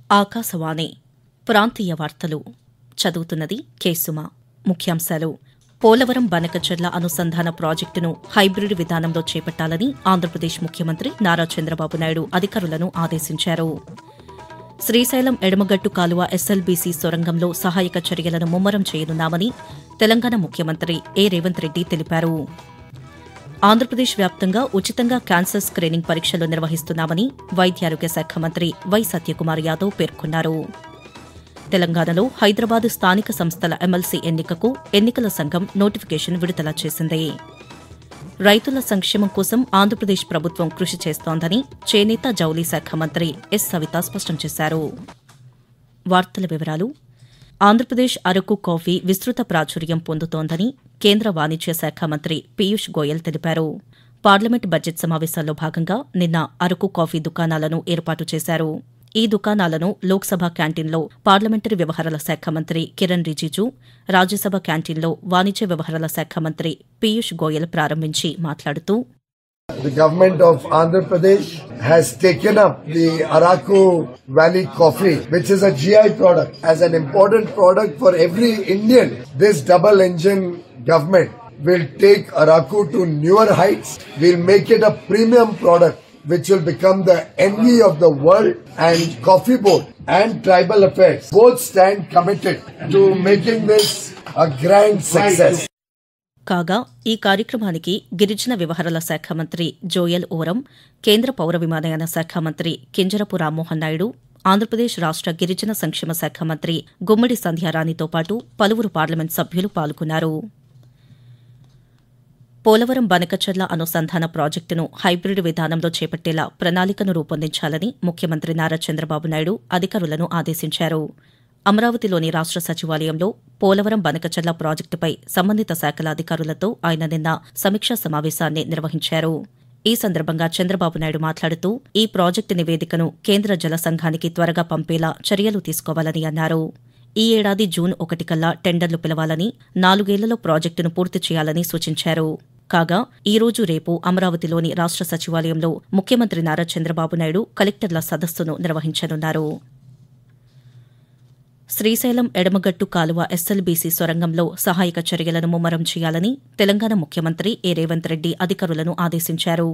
ఆకాశవాణి ప్రాంతీయ వార్తలు చదువుతున్నది కేసుమ. ముఖ్యాంశాలు: పోలవరం బనకచెర్ల అనుసంధాన ప్రాజెక్టును హైబ్రిడ్ విధానంలో చేపట్టాలని ఆంధ్రప్రదేశ్ ముఖ్యమంత్రి నారా చంద్రబాబు నాయుడు అధికారులను ఆదేశించారు. శ్రీశైలం ఎడమగట్టు కాలువ ఎస్ఎల్బీసీ సొరంగంలో సహాయక చర్యలను ముమ్మరం చేయనున్నామని తెలంగాణ ముఖ్యమంత్రి రేవంత్ రెడ్డి తెలిపారు. ఆంధ్రప్రదేశ్ వ్యాప్తంగా ఉచితంగా క్యాన్సర్ స్క్రీనింగ్ పరీక్షలు నిర్వహిస్తున్నామని వైద్యారోగ్య శాఖ మంత్రి వై సత్యకుమార్ యాదవ్ పేర్కొన్నారు. తెలంగాణలో హైదరాబాద్ స్థానిక సంస్థల ఎమ్మెల్సీ ఎన్నికకు ఎన్నికల సంఘం నోటిఫికేషన్ విడుదల చేసింది. రైతుల సంక్షేమం కోసం ఆంధ్రప్రదేశ్ ప్రభుత్వం కృషి చేస్తోందని చేనేత జౌళి శాఖ మంత్రి ఎస్ సవిత స్పష్టం చేశారు. వార్తల వివరాలు: ఆంధ్రప్రదేశ్ అరకు కాఫీ విస్తృత ప్రాచుర్యం పొందుతోందని కేంద్ర వాణిజ్య శాఖ మంత్రి పీయూష్ గోయల్ తెలిపారు. పార్లమెంట్ బడ్జెట్ సమావేశాల్లో భాగంగా నిన్న అరకు కాఫీ దుకాణాలను ఏర్పాటు చేశారు. ఈ దుకాణాలను లోక్సభ క్యాంటీన్లో పార్లమెంటరీ వ్యవహారాల శాఖ మంత్రి కిరణ్ రిజిజు, రాజ్యసభ క్యాంటీన్లో వాణిజ్య వ్యవహారాల శాఖ మంత్రి పీయూష్ గోయల్ ప్రారంభించి మాట్లాడుతూ, The government of Andhra Pradesh has taken up the Araku Valley coffee, which is a GI product, as an important product for every Indian. This double engine government will take Araku to newer heights. We'll make it a premium product which will become the envy of the world, and Coffee Board and Tribal Affairs both stand committed to making this a grand success. కాగా ఈ కార్యక్రమానికి గిరిజన వ్యవహారాల శాఖ మంత్రి జోయల్ ఓరం, కేంద్ర పౌర విమానయాన శాఖ మంత్రి కింజరపు రామ్మోహన్ నాయుడు, ఆంధ్రప్రదేశ్ రాష్ట గిరిజన సంక్షేమ శాఖ మంత్రి గుమ్మడి సంధ్యారాణితో పాటు పలువురు పార్లమెంట్ సభ్యులు పాల్గొన్నారు. పోలవరం బనకచెర్ల అనుసంధాన ప్రాజెక్టును హైబ్రిడ్ విధానంలో చేపట్టేలా ప్రణాళికను రూపొందించాలని ముఖ్యమంత్రి నారా చంద్రబాబు నాయుడు అధికారులను ఆదేశించారు. అమరావతిలోని రాష్ట సచివాలయంలో పోలవరం బనకచెర్ల ప్రాజెక్టుపై సంబంధిత శాఖల అధికారులతో ఆయన నిన్న సమీక్షా సమావేశాన్ని నిర్వహించారు. ఈ సందర్భంగా చంద్రబాబు నాయుడు మాట్లాడుతూ, ఈ ప్రాజెక్టు నివేదికను కేంద్ర జల సంఘానికి త్వరగా పంపేలా చర్యలు తీసుకోవాలని అన్నారు. ఈ ఏడాది జూన్ 1 కల్లా టెండర్లు పిలవాలని, 4 ఏళ్లలో ప్రాజెక్టును పూర్తి చేయాలని సూచించారు. కాగా ఈ రోజు రేపు అమరావతిలోని రాష్ట సచివాలయంలో ముఖ్యమంత్రి నారా చంద్రబాబు నాయుడు కలెక్టర్ల సదస్సును నిర్వహించనున్నారు. శ్రీశైలం ఎడమగట్టు కాలువ ఎస్ఎల్బీసీ సొరంగంలో సహాయక చర్యలను ముమ్మరం చేయాలని తెలంగాణ ముఖ్యమంత్రి రేవంత్ రెడ్డి అధికారులను ఆదేశించారు.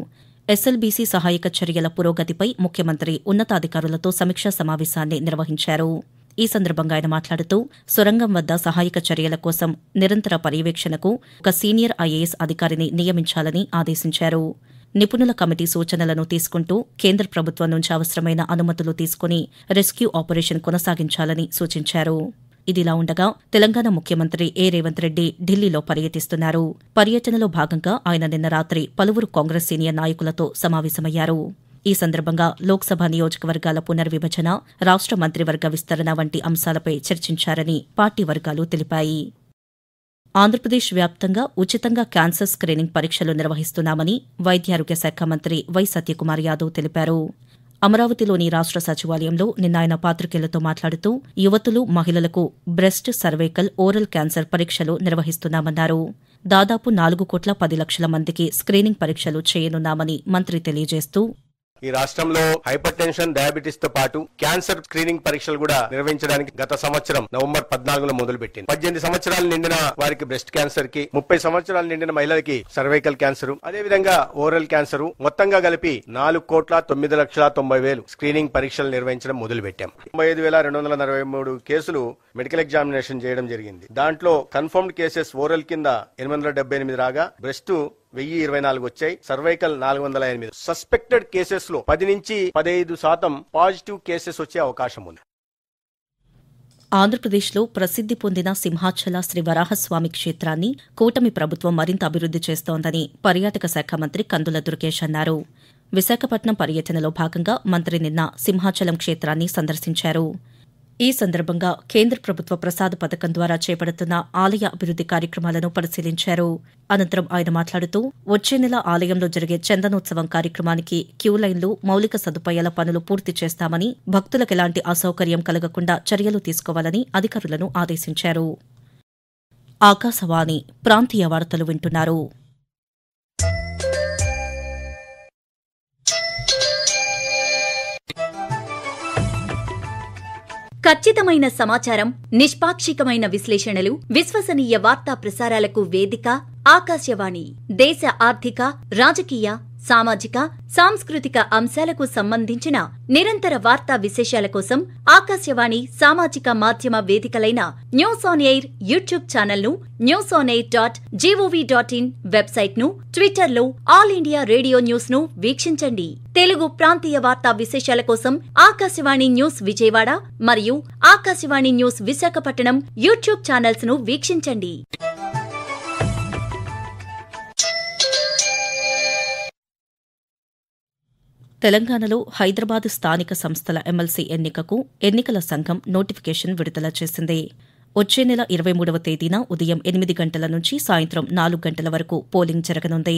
ఎస్ఎల్బీసీ సహాయక చర్యల పురోగతిపై ముఖ్యమంత్రి ఉన్నతాధికారులతో సమీక్షా సమావేశాన్ని నిర్వహించారు. ఈ సందర్భంగా ఆయన మాట్లాడుతూ, సొరంగం వద్ద సహాయక చర్యల కోసం నిరంతర పర్యవేక్షణకు ఒక సీనియర్ ఐఏఎస్ అధికారిని నియమించాలని ఆదేశించారు. నిపుణుల కమిటీ సూచనలను తీసుకుంటూ కేంద్ర ప్రభుత్వం నుంచి అవసరమైన అనుమతులు తీసుకుని రెస్క్యూ ఆపరేషన్ కొనసాగించాలని సూచించారు. ఇదిలా ఉండగా తెలంగాణ ముఖ్యమంత్రి రేవంత్ రెడ్డి ఢిల్లీలో పర్యటిస్తున్నారు. పర్యటనలో భాగంగా ఆయన నిన్న రాత్రి పలువురు కాంగ్రెస్ సీనియర్ నాయకులతో సమావేశమయ్యారు. ఈ సందర్భంగా లోక్సభ నియోజకవర్గాల పునర్విభజన, రాష్ట మంత్రివర్గ విస్తరణ వంటి అంశాలపై చర్చించారని పార్టీ వర్గాలు తెలిపాయి. ఆంధ్రప్రదేశ్ వ్యాప్తంగా ఉచితంగా క్యాన్సర్ స్క్రీనింగ్ పరీక్షలు నిర్వహిస్తున్నామని వైద్యారోగ్య శాఖ మంత్రి వై సత్యకుమార్ యాదవ్ తెలిపారు. అమరావతిలోని రాష్ట సచివాలయంలో నిన్న ఆయన పాత్రికేయులతో మాట్లాడుతూ, యువతులు, మహిళలకు బ్రెస్ట్, సర్వైకల్, ఓరల్ క్యాన్సర్ పరీక్షలు నిర్వహిస్తున్నామన్నారు. దాదాపు 4,10,00,000 మందికి స్క్రీనింగ్ పరీక్షలు చేయనున్నామని మంత్రి తెలియజేస్తూ, ఈ రాష్ట్రంలో హైపర్ టెన్షన్, డయాబెటీస్ తో పాటు క్యాన్సర్ స్క్రీనింగ్ పరీక్షలు కూడా నిర్వహించడానికి గత సంవత్సరం నవంబర్ 14 మొదలుపెట్టింది. 18 సంవత్సరాలు నిండిన వారికి బ్రెస్ట్ క్యాన్సర్ కి, 30 సంవత్సరాలు నిండిన మహిళలకి సర్వైకల్ క్యాన్సర్, అదేవిధంగా ఓరల్ క్యాన్సర్, మొత్తంగా కలిపి 4,09,90,000 స్క్రీనింగ్ పరీక్షలు నిర్వహించడం మొదలుపెట్టాం. 95,243 కేసులు మెడికల్ ఎగ్జామినేషన్ చేయడం జరిగింది. దాంట్లో కన్ఫర్మ్డ్ కేసెస్ ఓరల్ కింద 878 రాగా, బ్రెస్ట్ 1024 వచ్చాయి, సర్వైకల్ 408. సస్పెక్టెడ్ కేసెస్ లో 10 నుంచి 15% పాజిటివ్ కేసెస్ వచ్చే అవకాశం ఉంది. ఆంధ్రప్రదేశ్లో ప్రసిద్ది పొందిన సింహాచల శ్రీ వరాహస్వామి క్షేత్రాన్ని కూటమి ప్రభుత్వం మరింత అభివృద్ది చేస్తోందని పర్యాటక శాఖ మంత్రి కందుల దుర్గేష్ అన్నారు. విశాఖపట్నం పర్యటనలో భాగంగా మంత్రి నిన్న సింహాచలం క్షేత్రాన్ని సందర్శించారు. ఈ సందర్భంగా కేంద్ర ప్రభుత్వ ప్రసాద పథకం ద్వారా చేపడుతున్న ఆలయ అభివృద్ది కార్యక్రమాలను పరిశీలించారు. అనంతరం ఆయన మాట్లాడుతూ, వచ్చే నెల ఆలయంలో జరిగే చందనోత్సవం కార్యక్రమానికి క్యూలైన్లు, మౌలిక సదుపాయాల పనులు పూర్తి చేస్తామని, భక్తులకు ఎలాంటి అసౌకర్యం కలగకుండా చర్యలు తీసుకోవాలని అధికారులను ఆదేశించారు. ఆకాశవాణి ప్రాంతీయ వార్తలు వింటున్నారు. ఖచ్చితమైన సమాచారం, నిష్పాక్షికమైన విశ్లేషణలు, విశ్వసనీయ వార్తా ప్రసారాలకు వేదిక ఆకాశవాణి. దేశ ఆర్థిక, రాజకీయ, సామాజిక, సాంస్కృతిక అంశాలకు సంబంధించిన నిరంతర వార్తా విశేషాల కోసం ఆకాశవాణి సామాజిక మాధ్యమ వేదికలైన news on air YouTube channel ను, newsonair.gov.in వెబ్సైట్ ను, ట్విట్టర్ లో ఆల్ ఇండియా రేడియో న్యూస్ ను వీక్షించండి. తెలుగు ప్రాంతీయ వార్తా విశేషాల కోసం ఆకాశవాణి న్యూస్ విజయవాడ మరియు Akashvani news Visakhapatnam YouTube channels ను వీక్షించండి. తెలంగాణలో హైదరాబాద్ స్థానిక సంస్థల ఎమ్మెల్సీ ఎన్నికకు ఎన్నికల సంఘం నోటిఫికేషన్ విడుదల చేసింది. వచ్చే నెల 23వ తేదీన ఉదయం 8 గంటల నుంచి సాయంత్రం 4 గంటల వరకు పోలింగ్ జరగనుంది.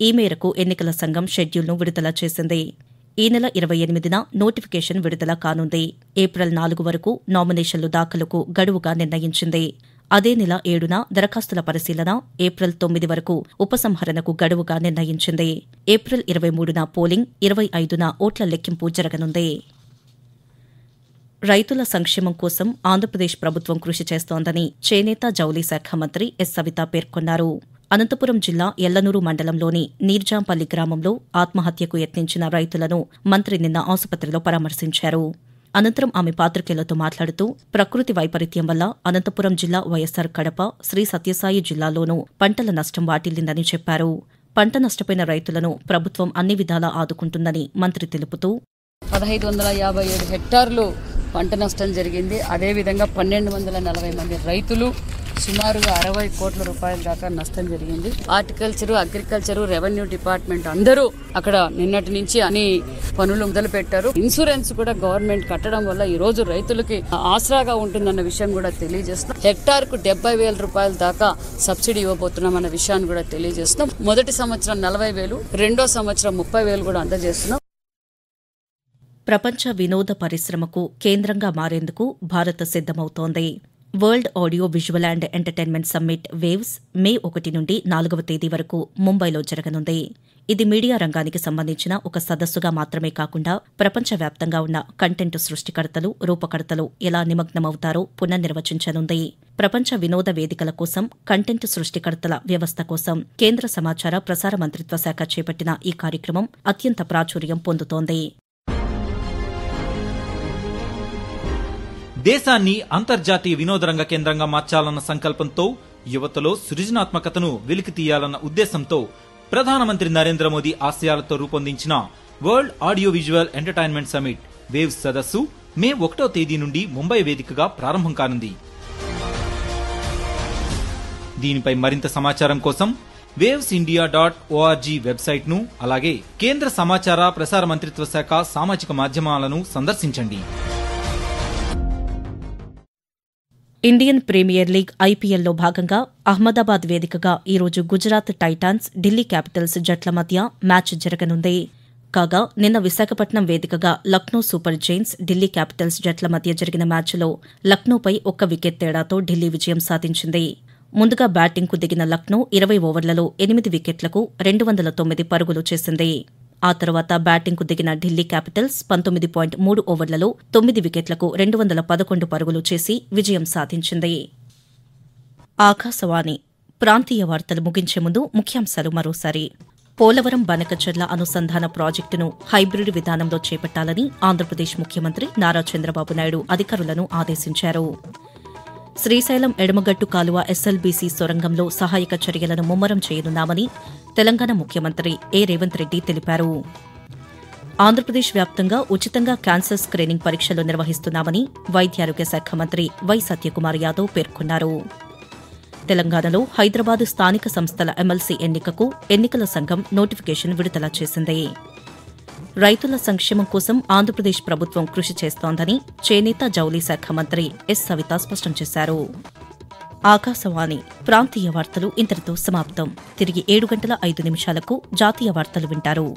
ఈ మేరకు ఎన్నికల సంఘం షెడ్యూల్ను విడుదల చేసింది. ఈ నెల 28న నోటిఫికేషన్ విడుదల కానుంది. ఏప్రిల్ 4 వరకు నామినేషన్లు దాఖలుకు గడువుగా నిర్ణయించింది. అదే నెల 7న దరఖాస్తుల పరిశీలన, ఏప్రిల్ 9 వరకు ఉపసంహరణకు గడువుగా నిర్ణయించింది. ఏప్రిల్ 23న పోలింగ్, 25న ఓట్ల లెక్కింపు జరగనుంది. రైతుల సంక్షేమం కోసం ఆంధ్రప్రదేశ్ ప్రభుత్వం కృషి చేస్తోందని చేనేత జౌళి శాఖ మంత్రి ఎస్ సవిత పేర్కొన్నారు. అనంతపురం జిల్లా ఎల్లనూరు మండలంలోని నీర్జాంపల్లి గ్రామంలో ఆత్మహత్యకు యత్నించిన రైతులను మంత్రి నిన్న ఆసుపత్రిలో పరామర్శించారు. అనంతరం ఆమె పాత్రికేయులతో మాట్లాడుతూ ప్రకృతి వైపరీత్యం వల్ల అనంతపురం జిల్లా, వైఎస్సార్ కడప, శ్రీ సత్యసాయి జిల్లాల్లోనూ పంటల నష్టం వాటిల్లిందని చెప్పారు. పంట నష్టపోయిన రైతులను ప్రభుత్వం అన్ని విధాలా ఆదుకుంటుందని మంత్రి తెలుపుతూ 1557 హెక్టార్లు పంట నష్టం జరిగింది. అదేవిధంగా 1240 మంది రైతులు, సుమారుగా 60 కోట్ల రూపాయల దాకా నష్టం జరిగింది. హార్టికల్చరు, అగ్రికల్చరు, రెవెన్యూ డిపార్ట్మెంట్ అందరూ అక్కడ నిన్నటి నుంచి అన్ని పనులు మొదలు పెట్టారు. ఇన్సూరెన్స్ కూడా గవర్నమెంట్ కట్టడం వల్ల ఈ రోజు రైతులకి ఆసరాగా ఉంటుందన్న విషయం కూడా తెలియజేస్తున్నాం. హెక్టార్ కు 70,000 రూపాయల దాకా సబ్సిడీ ఇవ్వబోతున్నాం అన్న విషయాన్ని కూడా తెలియజేస్తున్నాం. మొదటి సంవత్సరం 40,000, రెండో సంవత్సరం 30,000 కూడా అందజేస్తున్నాం. ప్రపంచ వినోద పరిశ్రమకు కేంద్రంగా మారేందుకు భారత్ సిద్దమవుతోంది. World audio visual and entertainment summit waves May 1 నుండి 4వ తేదీ వరకు ముంబైలో జరగనుంది. ఇది మీడియా రంగానికి సంబంధించిన ఒక సదస్సుగా మాత్రమే కాకుండా ప్రపంచవ్యాప్తంగా ఉన్న కంటెంట్ సృష్టికర్తలు, రూపకర్తలు ఎలా నిమగ్నమవుతారో పునర్నిర్వచించనుంది. ప్రపంచ వినోద వేదికల కోసం, కంటెంట్ సృష్టికర్తల వ్యవస్థ కోసం కేంద్ర సమాచార ప్రసార మంత్రిత్వ శాఖ చేపట్టిన ఈ కార్యక్రమం అత్యంత ప్రాచుర్యం పొందుతోంది. దేశాన్ని అంతర్జాతీయ వినోదరంగ కేంద్రంగా మార్చాలన్న సంకల్పంతో, యువతలో సృజనాత్మకతను వెలికితీయాలన్న ఉద్దేశంతో ప్రధానమంత్రి నరేంద్ర మోదీ ఆశయాలతో రూపొందించిన world audio visual entertainment summit waves సదస్సు మే 1వ తేదీ నుండి ముంబై వేదికగా ప్రారంభం కానుంది. దీనిపై మరింత సమాచారం కోసం wavesindia.org వెబ్సైట్ ను, అలాగే కేంద్ర సమాచార ప్రసార మంత్రిత్వ శాఖ సామాజిక మాధ్యమాలను సందర్శించండి. ఇండియన్ ప్రీమియర్ లీగ్ ఐపీఎల్లో భాగంగా అహ్మదాబాద్ వేదికగా ఈరోజు గుజరాత్ టైటాన్స్, ఢిల్లీ క్యాపిటల్స్ జట్ల మధ్య మ్యాచ్ జరగనుంది. కాగా నిన్న విశాఖపట్నం వేదికగా Lucknow super Giants, Delhi Capitals జట్ల మధ్య జరిగిన మ్యాచ్లో లక్నోపై 1 వికెట్ తేడాతో ఢిల్లీ విజయం సాధించింది. ముందుగా బ్యాటింగ్కు దిగిన లక్నో 20 ఓవర్లలో 8 వికెట్లకు 209 పరుగులు చేసింది. ఆ తర్వాత బ్యాటింగ్కు దిగిన ఢిల్లీ క్యాపిటల్స్ 19.3 ఓవర్లలో 9 వికెట్లకు 211 పరుగులు చేసి విజయం సాధించింది. ఆకాశవాణి ప్రాంతీయ వార్తలు ముగించే ముందు ముఖ్యాంశాలు మరోసారి. పోలవరం బనకచెర్ల అనుసంధాన ప్రాజెక్టును హైబ్రిడ్ విధానంలో చేపట్టాలని ఆంధ్రప్రదేశ్ ముఖ్యమంత్రి నారా చంద్రబాబు నాయుడు అధికారులను ఆదేశించారు. శ్రీశైలం ఎడమగట్టు కాలువ ఎస్ఎల్బీసీ సొరంగంలో సహాయక చర్యలను ముమ్మరం చేయనున్నామని తెలంగాణ ముఖ్యమంత్రి ఏ రేవంత్ రెడ్డి తెలిపారు. ఆంధ్రప్రదేశ్ వ్యాప్తంగా ఉచితంగా క్యాన్సర్ స్క్రీనింగ్ పరీక్షలు నిర్వహిస్తున్నామని వైద్యారోగ్య శాఖ మంత్రి వై సత్యకుమార్ యాదవ్ పేర్కొన్నారు. తెలంగాణలో హైదరాబాద్ స్థానిక సంస్థల ఎమ్మెల్సీ ఎన్నికకు ఎన్నికల సంఘం నోటిఫికేషన్ విడుదల చేసింది. రైతుల సంక్షేమం కోసం ఆంధ్రప్రదేశ్ ప్రభుత్వం కృషి చేస్తోందని చేనేత జౌళి శాఖ మంత్రి ఎస్ సవిత స్పష్టం చేశారు. ఆకాశవాణి ప్రాంతీయ వార్తలు ఇంతటితో సమాప్తం. తిరిగి 7 గంటల 5 నిమిషాలకు జాతీయ వార్తలు వింటారు.